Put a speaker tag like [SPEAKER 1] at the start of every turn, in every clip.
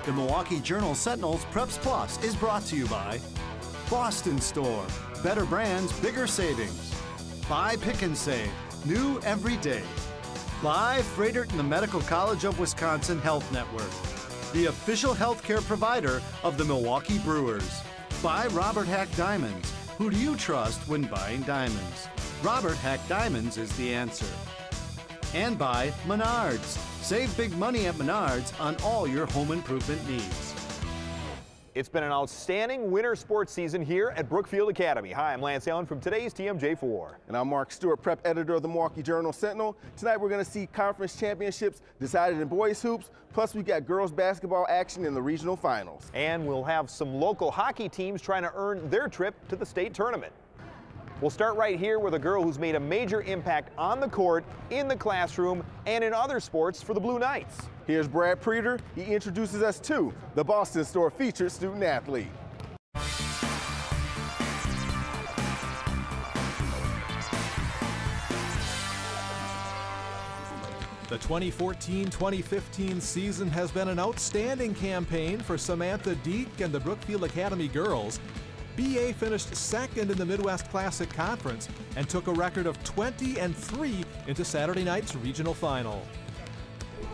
[SPEAKER 1] The Milwaukee Journal-Sentinel's Preps Plus is brought to you by Boston Store, better brands, bigger savings. Buy, pick, and save, new every day. By Freighter and the Medical College of Wisconsin Health Network, the official healthcare provider of the Milwaukee Brewers. By Robert Hack Diamonds. Who do you trust when buying diamonds? Robert Hack Diamonds is the answer. And by Menards. Save big money at Menards on all your home improvement needs.
[SPEAKER 2] It's been an outstanding winter sports season here at Brookfield Academy. Hi, I'm Lance Allen from today's TMJ4.
[SPEAKER 3] And I'm Mark Stewart, prep editor of the Milwaukee Journal-Sentinel. Tonight we're going to see conference championships decided in boys hoops, plus we got girls basketball action in the regional finals.
[SPEAKER 2] And we'll have some local hockey teams trying to earn their trip to the state tournament. We'll start right here with a girl who's made a major impact on the court, in the classroom, and in other sports for the Blue Knights.
[SPEAKER 3] Here's Brad Preeter. He introduces us to the Boston Store featured student athlete.
[SPEAKER 4] The 2014-2015 season has been an outstanding campaign for Samantha Dieck and the Brookfield Academy girls. BA finished second in the Midwest Classic Conference and took a record of 20-3 into Saturday night's regional final.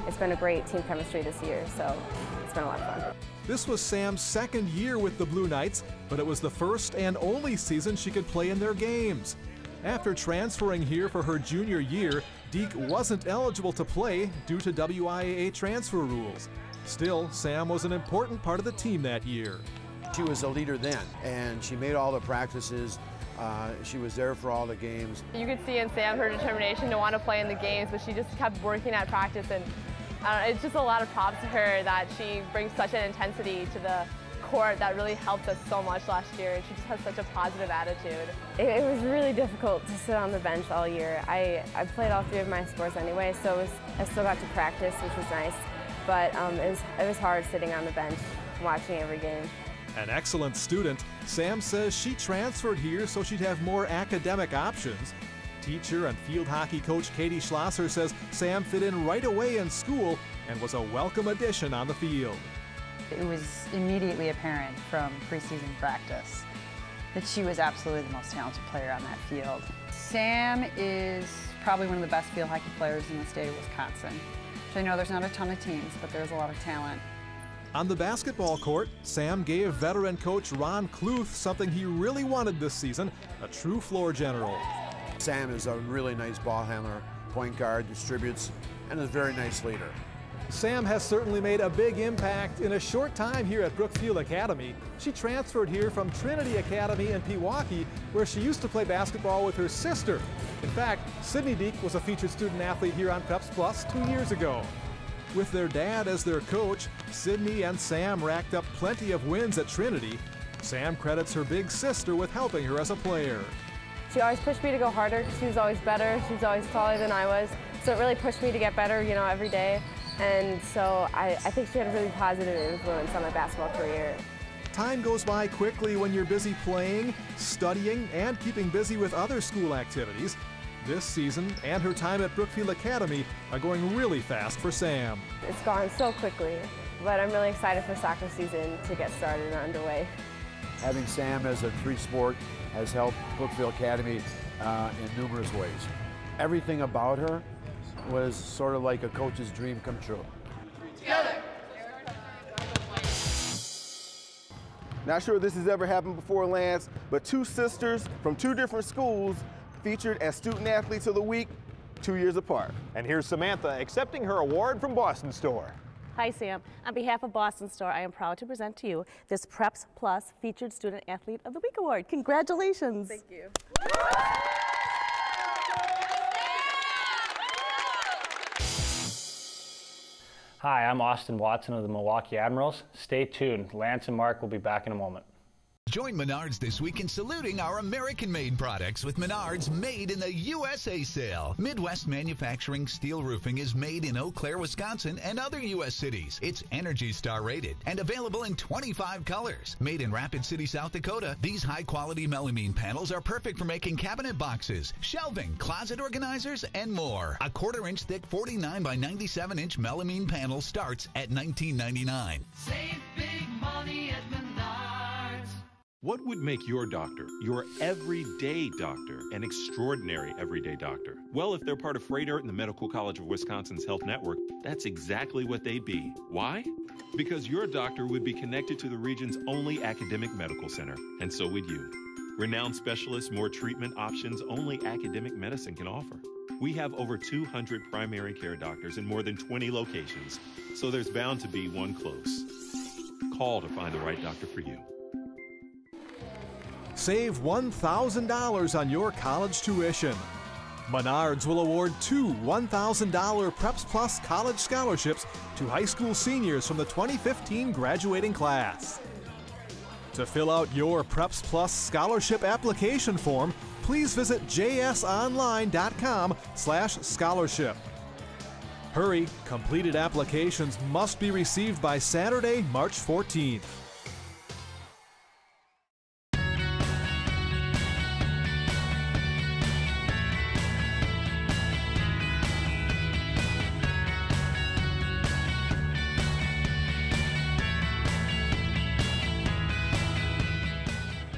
[SPEAKER 5] It's been a great team chemistry this year, so it's been a lot of fun.
[SPEAKER 4] This was Sam's second year with the Blue Knights, but it was the first and only season she could play in their games. After transferring here for her junior year, Dieck wasn't eligible to play due to WIAA transfer rules. Still, Sam was an important part of the team that year.
[SPEAKER 6] She was a leader then, and she made all the practices. She was there for all the games.
[SPEAKER 7] You could see in Sam her determination to want to play in the games, but she just kept working at practice, and it's just a lot of props to her that she brings such an intensity to the court that really helped us so much last year, and she just has such a positive attitude.
[SPEAKER 5] It was really difficult to sit on the bench all year. I played all three of my sports anyway, so I still got to practice, which was nice, but it was hard sitting on the bench watching every game.
[SPEAKER 4] An excellent student, Sam says she transferred here so she'd have more academic options. Teacher and field hockey coach Katie Schlosser says Sam fit in right away in school and was a welcome addition on the field.
[SPEAKER 8] It was immediately apparent from preseason practice that she was absolutely the most talented player on that field. Sam is probably one of the best field hockey players in the state of Wisconsin. So I know there's not a ton of teams, but there's a lot of talent.
[SPEAKER 4] On the basketball court, Sam gave veteran coach Ron Kluth something he really wanted this season, a true floor general.
[SPEAKER 6] Sam is a really nice ball handler, point guard, distributes, and is a very nice leader.
[SPEAKER 4] Sam has certainly made a big impact in a short time here at Brookfield Academy. She transferred here from Trinity Academy in Pewaukee, where she used to play basketball with her sister. In fact, Sydney Dieck was a featured student athlete here on Preps Plus 2 years ago. With their dad as their coach, Sydney and Sam racked up plenty of wins at Trinity. Sam credits her big sister with helping her as a player.
[SPEAKER 5] She always pushed me to go harder. She was always better. She was always taller than I was. So it really pushed me to get better, every day. And so I think she had a really positive influence on my basketball career.
[SPEAKER 4] Time goes by quickly when you're busy playing, studying, and keeping busy with other school activities. This season and her time at Brookfield Academy are going really fast for Sam.
[SPEAKER 5] It's gone so quickly, but I'm really excited for soccer season to get started and underway.
[SPEAKER 6] Having Sam as a three-sport has helped Brookfield Academy in numerous ways. Everything about her was sort of like a coach's dream come true.
[SPEAKER 3] Together. Not sure this has ever happened before, Lance, but two sisters from two different schools featured as student athletes of the week 2 years apart.
[SPEAKER 2] And here's Samantha accepting her award from Boston Store.
[SPEAKER 9] Hi, Sam. On behalf of Boston Store, I am proud to present to you this Preps Plus Featured Student Athlete of the Week Award. Congratulations.
[SPEAKER 7] Thank you.
[SPEAKER 10] Hi, I'm Austin Watson of the Milwaukee Admirals. Stay tuned. Lance and Mark will be back in a moment. Join Menards this week in saluting our American-made products with Menards Made in the USA sale. Midwest Manufacturing steel roofing is made in Eau Claire, Wisconsin and other U.S. cities. It's Energy Star rated and available in 25 colors. Made in Rapid City, South Dakota, these high-quality melamine panels are perfect for making cabinet boxes, shelving, closet organizers, and more. A 1/4-inch thick 49 by 97-inch melamine panel starts at $19.99.
[SPEAKER 11] Save big money at Menards.
[SPEAKER 12] What would make your doctor, your everyday doctor, an extraordinary everyday doctor? Well, if they're part of Freighter and the Medical College of Wisconsin's Health Network, that's exactly what they'd be. Why? Because your doctor would be connected to the region's only academic medical center, and so would you. Renowned specialists, more treatment options only academic medicine can offer. We have over 200 primary care doctors in more than 20 locations, so there's bound to be one close. Call to find the right doctor for you.
[SPEAKER 4] Save $1,000 on your college tuition. Menards will award 2 $1,000 Preps Plus college scholarships to high school seniors from the 2015 graduating class. To fill out your Preps Plus scholarship application form, please visit jsonline.com/scholarship. Hurry, completed applications must be received by Saturday, March 14th.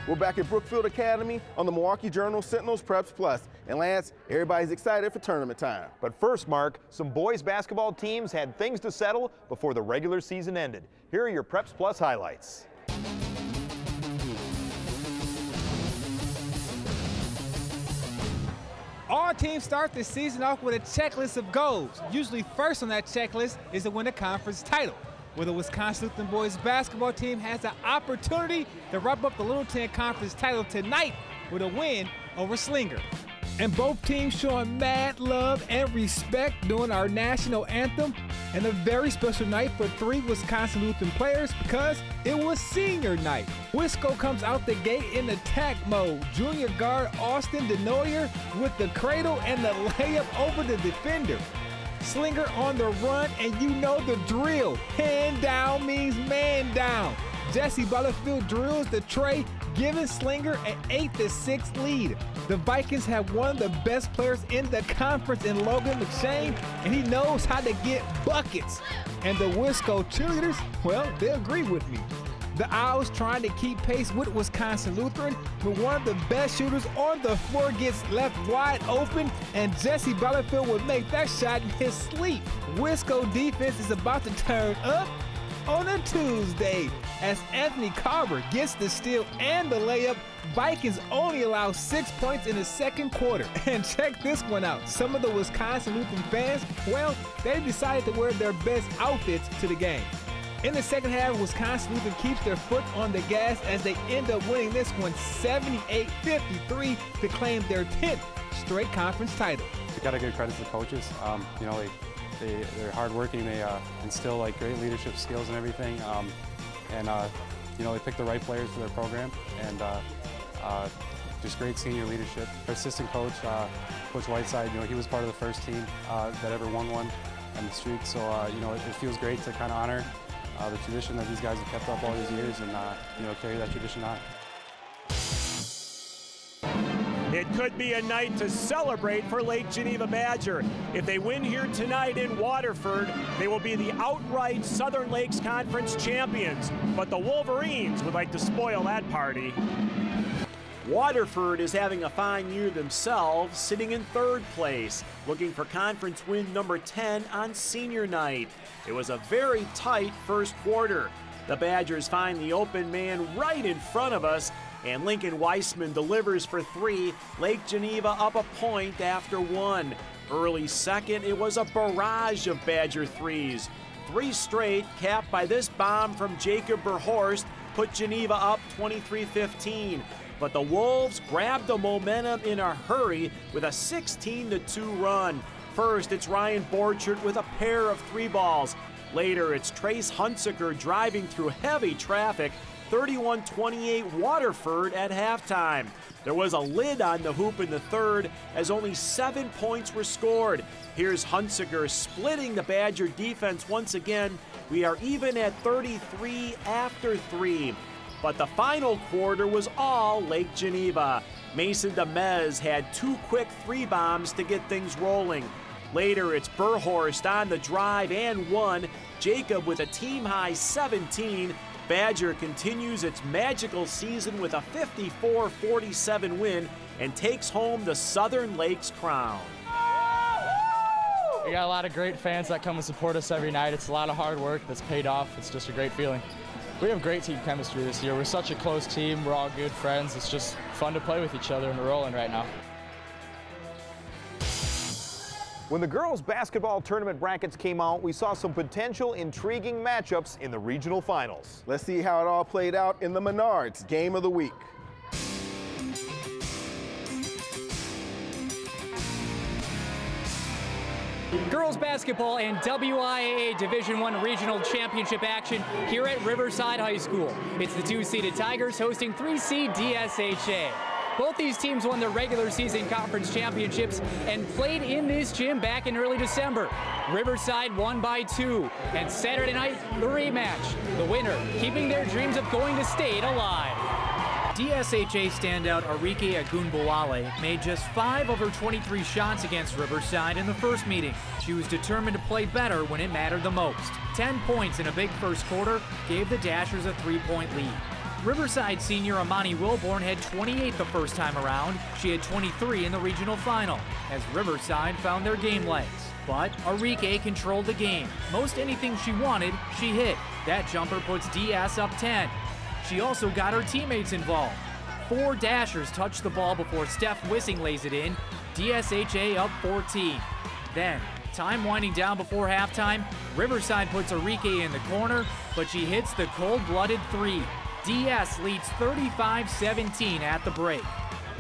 [SPEAKER 3] We're back at Brookfield Academy on the Milwaukee Journal Sentinels Preps Plus. And Lance, everybody's excited for tournament time.
[SPEAKER 2] But first, Mark, some boys basketball teams had things to settle before the regular season ended. Here are your Preps Plus highlights.
[SPEAKER 13] All teams start the season off with a checklist of goals. Usually first on that checklist is to win a conference title. Where the Wisconsin Lutheran boys basketball team has an opportunity to wrap up the Little 10 Conference title tonight with a win over Slinger. And both teams showing mad love and respect during our national anthem, and a very special night for 3 Wisconsin Lutheran players because it was senior night. Wisco comes out the gate in attack mode. Junior guard Austin Denoyer with the cradle and the layup over the defender. Slinger on the run, and you know the drill. Hand down means man down. Jesse Butterfield drills the tray, giving Slinger an 8-6 lead. The Vikings have one of the best players in the conference in Logan McShane, and he knows how to get buckets. And the Wisco cheerleaders, well, they agree with me. The Owls trying to keep pace with Wisconsin Lutheran, but one of the best shooters on the floor gets left wide open, and Jesse Bellerfield would make that shot in his sleep. Wisco defense is about to turn up on a Tuesday as Anthony Carver gets the steal and the layup. Vikings only allow 6 points in the second quarter. And check this one out. Some of the Wisconsin Lutheran fans, well, they decided to wear their best outfits to the game. In the second half, Wisconsin Lutheran keeps their foot on the gas as they end up winning this one 78-53 to claim their 10th straight conference title.
[SPEAKER 14] We got to give credit to the coaches. You know, they're hardworking. They instill like great leadership skills and everything. You know, they pick the right players for their program, and just great senior leadership. Our assistant coach, Coach Whiteside, you know, he was part of the first team that ever won one on the street. So you know, it feels great to kind of honor the tradition that these guys have kept up all these years, and you know, carry that tradition on.
[SPEAKER 15] It could be a night to celebrate for Lake Geneva Badger. If they win here tonight in Waterford, they will be the outright Southern Lakes Conference champions. But the Wolverines would like to spoil that party. Waterford is having a fine year themselves, sitting in 3rd place, looking for conference win number 10 on senior night. It was a very tight first quarter. The Badgers find the open man right in front of us, and Lincoln Weissman delivers for 3. Lake Geneva up a point after 1. Early second, it was a barrage of Badger threes. 3 straight, capped by this bomb from Jacob Berhorst, put Geneva up 23-15. But the Wolves grabbed the momentum in a hurry with a 16-2 run. First, it's Ryan Borchert with a pair of 3 balls. Later, it's Trace Hunsaker driving through heavy traffic, 31-28 Waterford at halftime. There was a lid on the hoop in the third as only 7 points were scored. Here's Hunsiker splitting the Badger defense once again. We are even at 33 after 3. But the final quarter was all Lake Geneva. Mason DeMez had 2 quick 3 bombs to get things rolling. Later, it's Burhorst on the drive and 1. Jacob with a team-high 17. Badger continues its magical season with a 54-47 win and takes home the Southern Lakes crown.
[SPEAKER 16] We got a lot of great fans that come and support us every night. It's a lot of hard work that's paid off. It's just a great feeling. We have great team chemistry this year. We're such a close team. We're all good friends. It's just fun to play with each other, and we're rolling right now.
[SPEAKER 2] When the girls' basketball tournament brackets came out, we saw some potential intriguing matchups in the regional finals.
[SPEAKER 3] Let's see how it all played out in the Menards Game of the Week.
[SPEAKER 17] Girls basketball and WIAA Division I Regional Championship action here at Riverside High School. It's the 2-seeded Tigers hosting 3-seed DSHA. Both these teams won their regular season conference championships and played in this gym back in early December. Riverside won by 2, and Saturday night, the rematch. The winner keeping their dreams of going to state alive. DSHA standout Arike Agunbowale made just 5 of her 23 shots against Riverside in the first meeting. She was determined to play better when it mattered the most. 10 points in a big first quarter gave the Dashers a 3-point lead. Riverside senior Amani Wilborn had 28 the first time around. She had 23 in the regional final, as Riverside found their game legs. But Arike controlled the game. Most anything she wanted, she hit. That jumper puts DS up 10. She also got her teammates involved. 4 Dashers touched the ball before Steph Wissing lays it in. DSHA up 14. Then, time winding down before halftime, Riverside puts Arike in the corner, but she hits the cold-blooded 3. DS leads 35-17 at the break.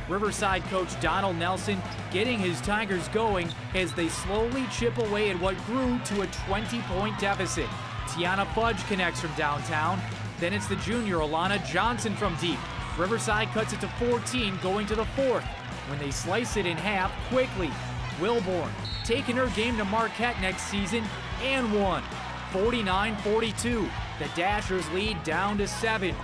[SPEAKER 17] Riverside coach Donald Nelson getting his Tigers going as they slowly chip away at what grew to a 20-point deficit. Tiana Fudge connects from downtown. Then it's the junior Alana Johnson from deep. Riverside cuts it to 14 going to the 4th when they slice it in half quickly. Wilborn taking her game to Marquette next season and won. 49-42. The Dashers lead down to 7.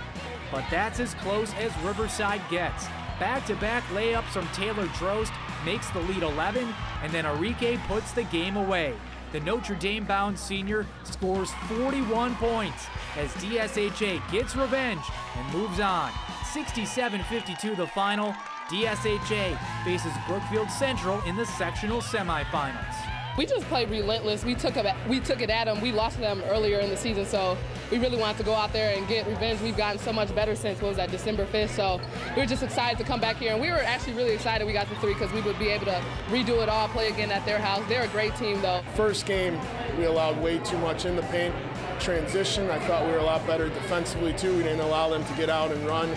[SPEAKER 17] But that's as close as Riverside gets. Back-to-back layups from Taylor Drost makes the lead 11, and then Arike puts the game away. The Notre Dame-bound senior scores 41 points as DSHA gets revenge and moves on. 67-52 the final. DSHA faces Brookfield Central in the sectional semifinals.
[SPEAKER 18] We just played relentless. We took it at them. We lost to them earlier in the season, so we really wanted to go out there and get revenge. We've gotten so much better since, what was that, December 5th, so we were just excited to come back here. And we were actually really excited we got the 3 because we would be able to redo it all, play again at their house. They're a great team, though.
[SPEAKER 19] First game, we allowed way too much in the paint. Transition, I thought we were a lot better defensively, too. We didn't allow them to get out and run.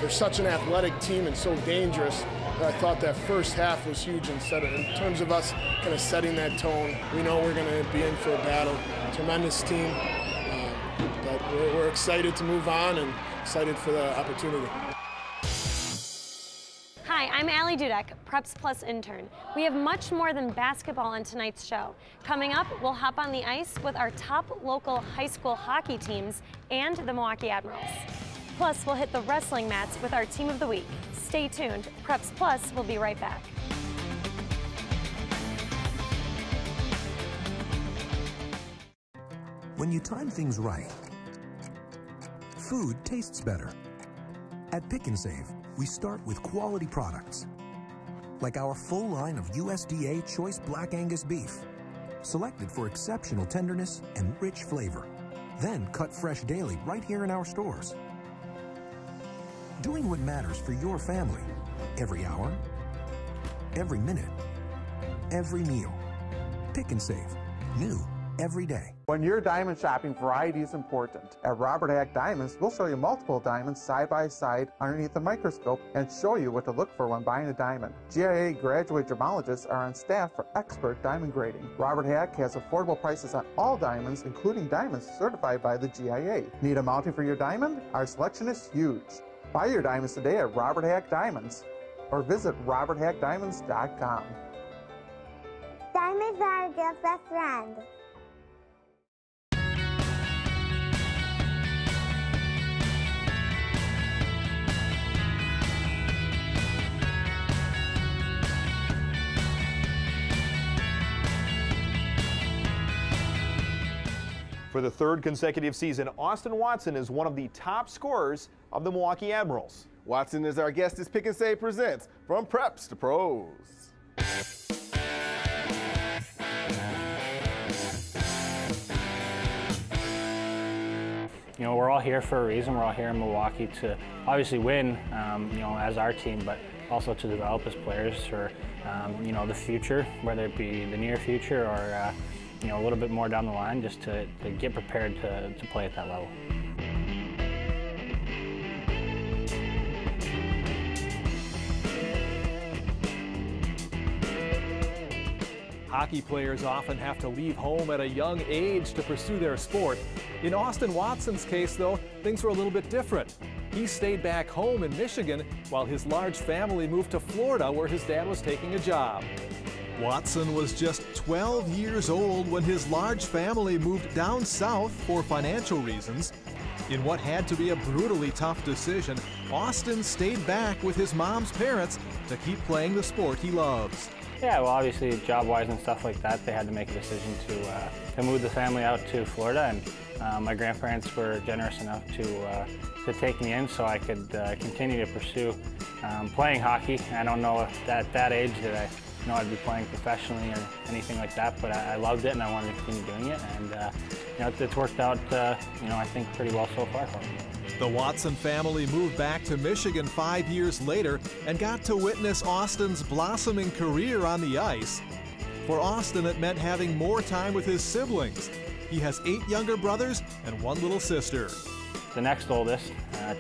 [SPEAKER 19] They're such an athletic team and so dangerous. I thought that first half was huge in terms of us kind of setting that tone. We know we're going to be in for a battle. Tremendous team, but we're excited to move on and excited for the opportunity.
[SPEAKER 20] Hi, I'm Allie Dieck, Preps Plus intern. We have much more than basketball on tonight's show. Coming up, we'll hop on the ice with our top local high school hockey teams and the Milwaukee Admirals. Plus, we'll hit the wrestling mats with our Team of the Week. Stay tuned. Preps Plus will be right back.
[SPEAKER 21] When you time things right, food tastes better. At Pick and Save, we start with quality products, like our full line of USDA Choice Black Angus beef, selected for exceptional tenderness and rich flavor, then cut fresh daily right here in our stores. Doing what matters for your family, every hour, every minute, every meal. Pick and Save, new every day.
[SPEAKER 1] When you're diamond shopping, variety is important. At Robert Hack Diamonds, we'll show you multiple diamonds side by side underneath the microscope and show you what to look for when buying a diamond. GIA graduate gemologists are on staff for expert diamond grading. Robert Hack has affordable prices on all diamonds, including diamonds certified by the GIA. Need a mounting for your diamond? Our selection is huge. Buy your diamonds today at Robert Hack Diamonds or visit roberthackdiamonds.com.
[SPEAKER 22] Diamonds are a good best friend.
[SPEAKER 2] For the third consecutive season, Austin Watson is one of the top scorers of the Milwaukee Admirals.
[SPEAKER 3] Watson is our guest as Pick and Save presents From Preps to Pros.
[SPEAKER 23] You know, we're all here for a reason. We're all here in Milwaukee to obviously win, you know, as our team, but also to develop as players for, you know, the future, whether it be the near future or, you know, a little bit more down the line, just to get prepared to play at that level.
[SPEAKER 4] Hockey players often have to leave home at a young age to pursue their sport. In Austin Watson's case, though, things were a little bit different. He stayed back home in Michigan while his large family moved to Florida, where his dad was taking a job. Watson was just 12 years old when his large family moved down south for financial reasons. In what had to be a brutally tough decision, Austin stayed back with his mom's parents to keep playing the sport he loves.
[SPEAKER 23] Yeah, well, obviously, job-wise and stuff like that, they had to make a decision to move the family out to Florida, and my grandparents were generous enough to take me in so I could continue to pursue playing hockey. I don't know if at that age that I know I'd be playing professionally or anything like that, but I loved it and I wanted to continue doing it, and you know, it's worked out, you know, I think pretty well so far for me.
[SPEAKER 4] The Watson family moved back to Michigan 5 years later and got to witness Austin's blossoming career on the ice. For Austin, it meant having more time with his siblings. He has 8 younger brothers and 1 little sister.
[SPEAKER 23] The next oldest,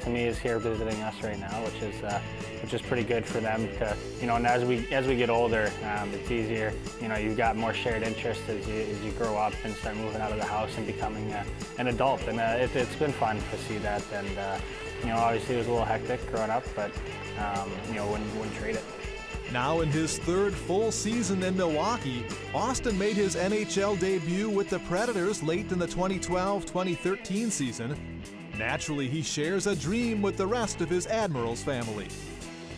[SPEAKER 23] to me, is here visiting us right now, which is pretty good for them to, you know, and as we get older, it's easier. You know, you've got more shared interests as you grow up and start moving out of the house and becoming an adult, and it's been fun to see that. And you know, obviously it was a little hectic growing up, but you know, wouldn't trade it.
[SPEAKER 4] Now in his 3rd full season in Milwaukee, Austin made his NHL debut with the Predators late in the 2012-2013 season. Naturally, he shares a dream with the rest of his Admirals family.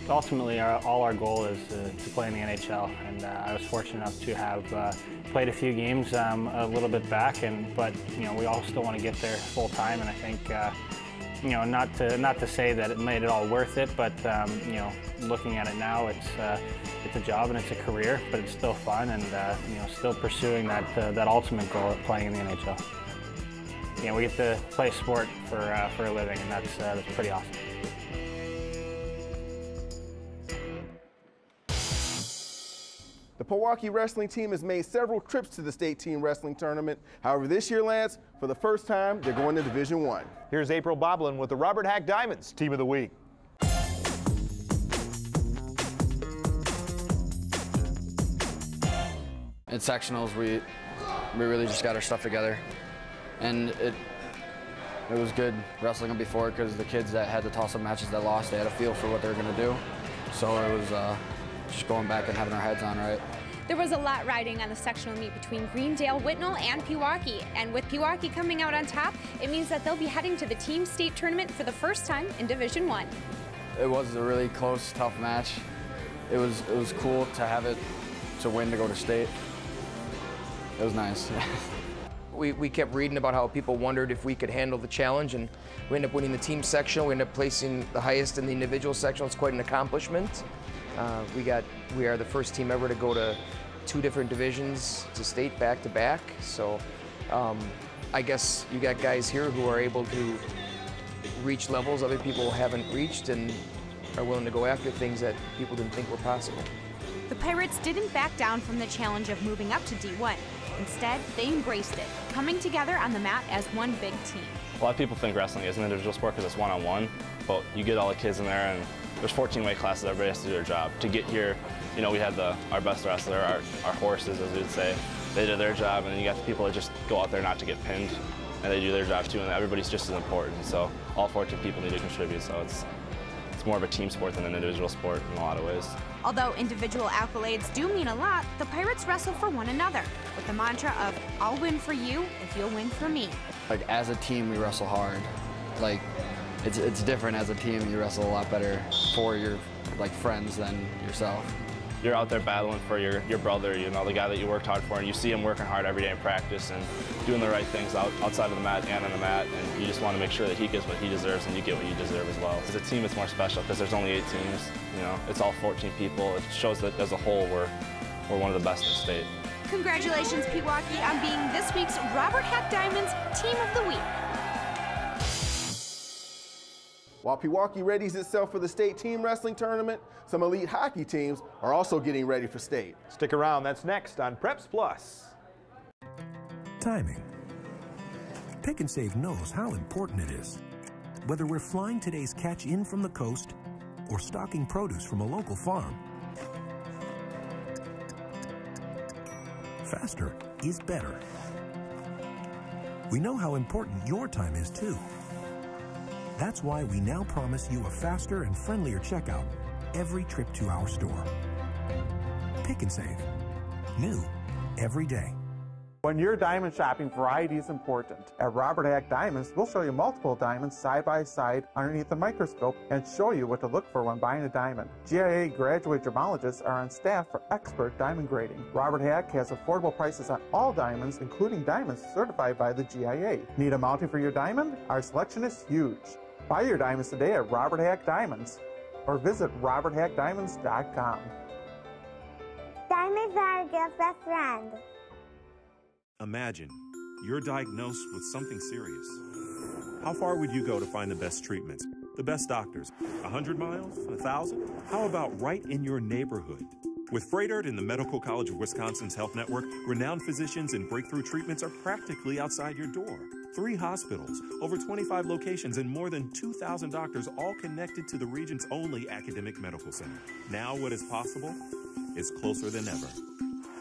[SPEAKER 23] Ultimately, all our goal is to play in the NHL, and I was fortunate enough to have played a few games a little bit back, but you know, we all still want to get there full time, and I think you know, not to say that it made it all worth it, but you know, looking at it now, it's a job and it's a career, but it's still fun, and you know, still pursuing that ultimate goal of playing in the NHL. You know, we get to play sport for a living, and that's pretty awesome.
[SPEAKER 3] The Pewaukee wrestling team has made several trips to the state team wrestling tournament. However, this year, Lance, for the first time, they're going to Division I.
[SPEAKER 2] Here's April Boblin with the Robert Hack Diamonds Team of the Week.
[SPEAKER 24] In sectionals, we really just got our stuff together. And it was good wrestling them before, because the kids that had the toss-up matches that lost, they had a feel for what they were going to do. So it was just going back and having our heads on right.
[SPEAKER 25] There was a lot riding on the sectional meet between Greendale, Whitnall, and Pewaukee. And with Pewaukee coming out on top, it means that they'll be heading to the team state tournament for the first time in Division I.
[SPEAKER 24] It was a really close, tough match. It was cool to have it to win to go to state. It was nice.
[SPEAKER 26] We kept reading about how people wondered if we could handle the challenge, and we ended up winning the team sectional. We ended up placing the highest in the individual sectional. It's quite an accomplishment. We are the first team ever to go to 2 different divisions to state back to back. So I guess you got guys here who are able to reach levels other people haven't reached and are willing to go after things that people didn't think were possible.
[SPEAKER 25] The Pirates didn't back down from the challenge of moving up to D1. Instead, they embraced it, coming together on the mat as one big team.
[SPEAKER 5] A lot of people think wrestling is an individual sport because it's one-on-one, but you get all the kids in there and there's 14 weight classes, everybody has to do their job. To get here, you know, we had our best wrestler, our horses, as we would say. They did their job, and then you got the people that just go out there not to get pinned, and they do their job too, and everybody's just as important. So all 14 people need to contribute, so it's more of a team sport than an individual sport in a lot of ways.
[SPEAKER 25] Although individual accolades do mean a lot, the Pirates wrestle for one another with the mantra of, I'll win for you if you'll win for me.
[SPEAKER 24] Like, as a team, we wrestle hard. Like, it's different as a team. You wrestle a lot better for your friends than yourself.
[SPEAKER 5] You're out there battling for your brother, you know, the guy that you worked hard for, and you see him working hard every day in practice and doing the right things outside of the mat and on the mat, and you just want to make sure that he gets what he deserves and you get what you deserve as well. As a team, it's more special because there's only 8 teams, you know, it's all 14 people. It shows that as a whole, we're one of the best in the state.
[SPEAKER 25] Congratulations, Pewaukee, on being this week's Robert Hack Diamonds Team of the Week.
[SPEAKER 3] While Pewaukee readies itself for the state team wrestling tournament, some elite hockey teams are also getting ready for state.
[SPEAKER 2] Stick around, that's next on Preps Plus.
[SPEAKER 21] Timing. Pick and Save knows how important it is. Whether we're flying today's catch in from the coast or stocking produce from a local farm, faster is better. We know how important your time is too. That's why we now promise you a faster and friendlier checkout every trip to our store. Pick and Save. New every day.
[SPEAKER 1] When you're diamond shopping, variety is important. At Robert Hack Diamonds, we'll show you multiple diamonds side by side underneath the microscope and show you what to look for when buying a diamond. GIA graduate gemologists are on staff for expert diamond grading. Robert Hack has affordable prices on all diamonds, including diamonds certified by the GIA. Need a mounting for your diamond? Our selection is huge. Buy your diamonds today at Robert Hack Diamonds or visit roberthackdiamonds.com.
[SPEAKER 22] Diamonds are a gift best friend.
[SPEAKER 12] Imagine you're diagnosed with something serious. How far would you go to find the best treatments, the best doctors? 100 miles? 1,000? How about right in your neighborhood? With Fredert and the Medical College of Wisconsin's Health Network, renowned physicians and breakthrough treatments are practically outside your door. 3 hospitals, over 25 locations, and more than 2,000 doctors, all connected to the region's only academic medical center. Now what is possible is closer than ever.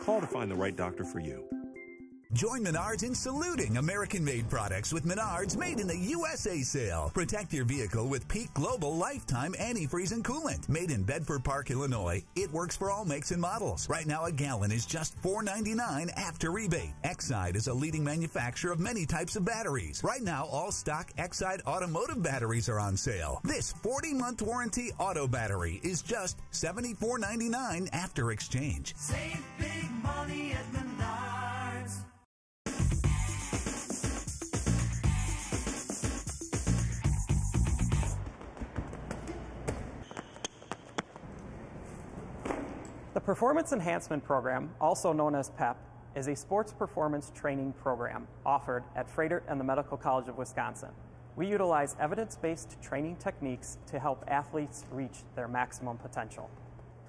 [SPEAKER 12] Call to find the right doctor for you.
[SPEAKER 6] Join Menards in saluting American-made products with Menards Made in the USA sale. Protect your vehicle with Peak Global Lifetime Antifreeze and Coolant. Made in Bedford Park, Illinois, it works for all makes and models. Right now, a gallon is just $4.99 after rebate. Exide is a leading manufacturer of many types of batteries. Right now, all stock Exide automotive batteries are on sale. This 40-month warranty auto battery is just $74.99 after exchange.
[SPEAKER 11] Save big money at Menards.
[SPEAKER 7] The Performance Enhancement Program, also known as PEP, is a sports performance training program offered at Fredert and the Medical College of Wisconsin. We utilize evidence-based training techniques to help athletes reach their maximum potential.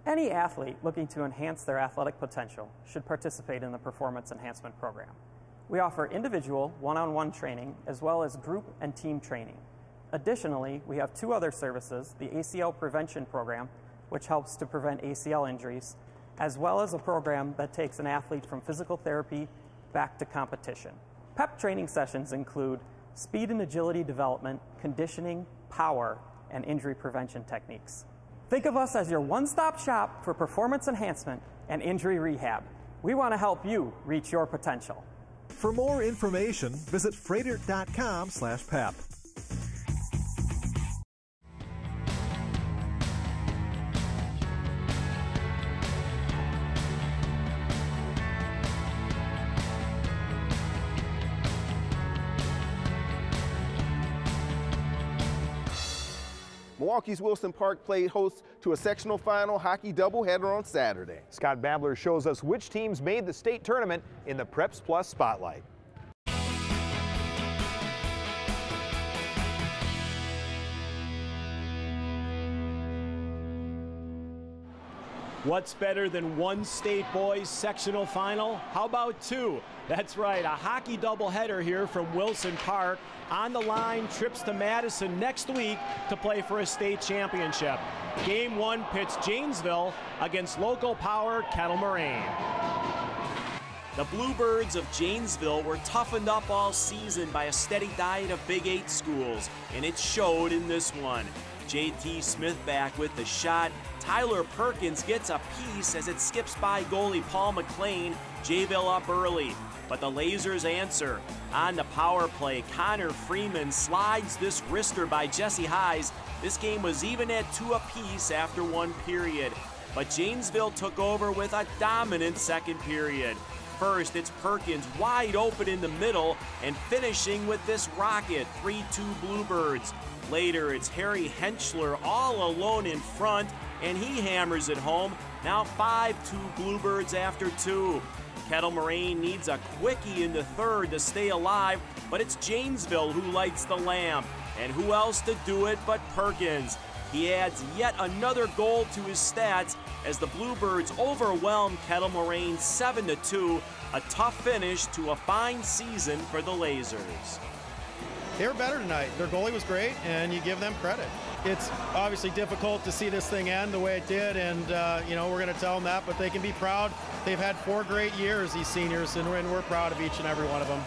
[SPEAKER 7] Any athlete looking to enhance their athletic potential should participate in the Performance Enhancement Program. We offer individual, one-on-one training, as well as group and team training. Additionally, we have 2 other services, the ACL Prevention Program, which helps to prevent ACL injuries, as well as a program that takes an athlete from physical therapy back to competition. PEP training sessions include speed and agility development, conditioning, power, and injury prevention techniques. Think of us as your one-stop shop for performance enhancement and injury rehab. We want to help you reach your potential.
[SPEAKER 4] For more information, visit fredert.com/pep.
[SPEAKER 3] Milwaukee's Wilson Park played host to a sectional final hockey doubleheader on Saturday.
[SPEAKER 2] Scott Babler shows us which teams made the state tournament in the Preps Plus Spotlight.
[SPEAKER 8] What's better than one state boys sectional final? How about two? That's right, a hockey doubleheader here from Wilson Park. On the line, trips to Madison next week to play for a state championship. Game 1 pits Janesville against local power Kettle Moraine. The Bluebirds of Janesville were toughened up all season by a steady diet of Big 8 schools, and it showed in this one. J.T. Smith back with the shot. Tyler Perkins gets a piece as it skips by goalie Paul McLean. Jayville up early, but the Lasers answer. On the power play, Connor Freeman slides this wrister by Jesse Hayes. This game was even at 2 apiece after 1 period, but Janesville took over with a dominant second period. First, it's Perkins wide open in the middle and finishing with this rocket, 3-2 Bluebirds. Later, it's Harry Henschler all alone in front, and he hammers it home. Now 5-2 Bluebirds after 2. Kettle Moraine needs a quickie in the third to stay alive, but it's Janesville who lights the lamp. And who else to do it but Perkins? He adds yet another goal to his stats as the Bluebirds overwhelm Kettle Moraine 7-2, a tough finish to a fine season for the Lasers.
[SPEAKER 9] They were better tonight. Their goalie was great, and you give them credit. It's obviously difficult to see this thing end the way it did, and you know, we're going to tell them that, but they can be proud. They've had 4 great years, these seniors, and we're proud of each and every one of them.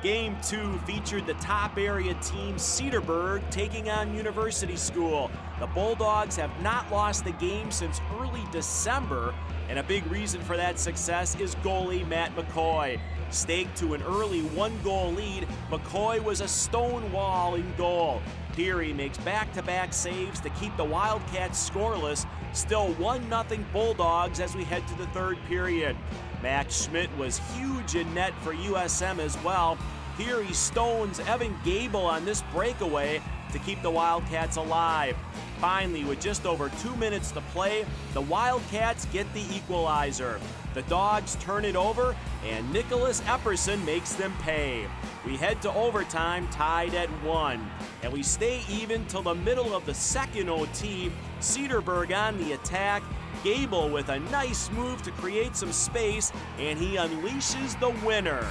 [SPEAKER 8] Game 2 featured the top area team Cedarburg taking on University School. The Bulldogs have not lost a game since early December, and a big reason for that success is goalie Matt McCoy. Staked to an early 1-goal lead, McCoy was a stone wall in goal. Here he makes back-to-back saves to keep the Wildcats scoreless. Still 1-0 Bulldogs as we head to the third period. Max Schmidt was huge in net for USM as well. Here he stones Evan Gable on this breakaway to keep the Wildcats alive. Finally, with just over 2 minutes to play, the Wildcats get the equalizer. The Dogs turn it over, and Nicholas Epperson makes them pay. We head to overtime tied at 1, and we stay even till the middle of the second OT. Cedarburg on the attack. Gable with a nice move to create some space, and he unleashes the winner.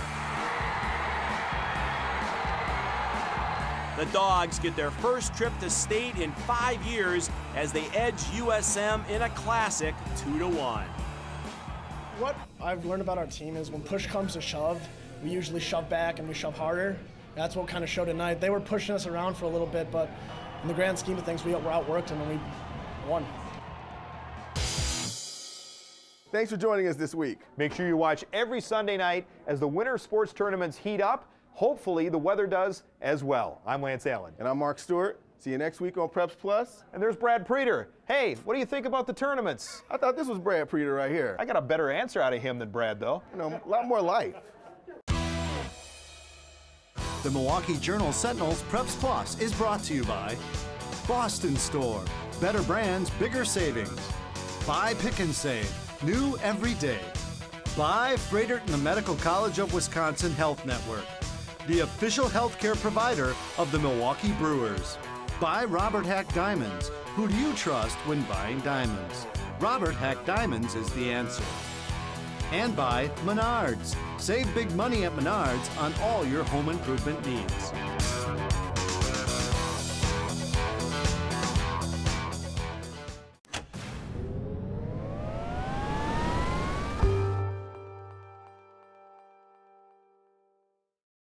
[SPEAKER 8] The Dogs get their first trip to state in 5 years as they edge USM in a classic 2-1.
[SPEAKER 10] What I've learned about our team is when push comes to shove, we usually shove back and we shove harder. That's what kind of showed tonight. They were pushing us around for a little bit, but in the grand scheme of things, we outworked them and we won.
[SPEAKER 3] Thanks for joining us this week.
[SPEAKER 2] Make sure you watch every Sunday night as the winter sports tournaments heat up. Hopefully the weather does as well. I'm Lance Allen.
[SPEAKER 3] And I'm Mark Stewart. See you next week on Preps Plus.
[SPEAKER 2] And there's Brad Preeter. Hey, what do you think about the tournaments?
[SPEAKER 3] I thought this was Brad Preeter right here.
[SPEAKER 2] I got a better answer out of him than Brad, though.
[SPEAKER 3] You know, a lot more life.
[SPEAKER 13] The Milwaukee Journal Sentinel's Preps Plus is brought to you by Boston Store. Better brands, bigger savings. By Pick and Save. New every day. By Freighter and the Medical College of Wisconsin Health Network, the official healthcare provider of the Milwaukee Brewers. By Robert Hack Diamonds. Who do you trust when buying diamonds? Robert Hack Diamonds is the answer. And by Menards. Save big money at Menards on all your home improvement needs.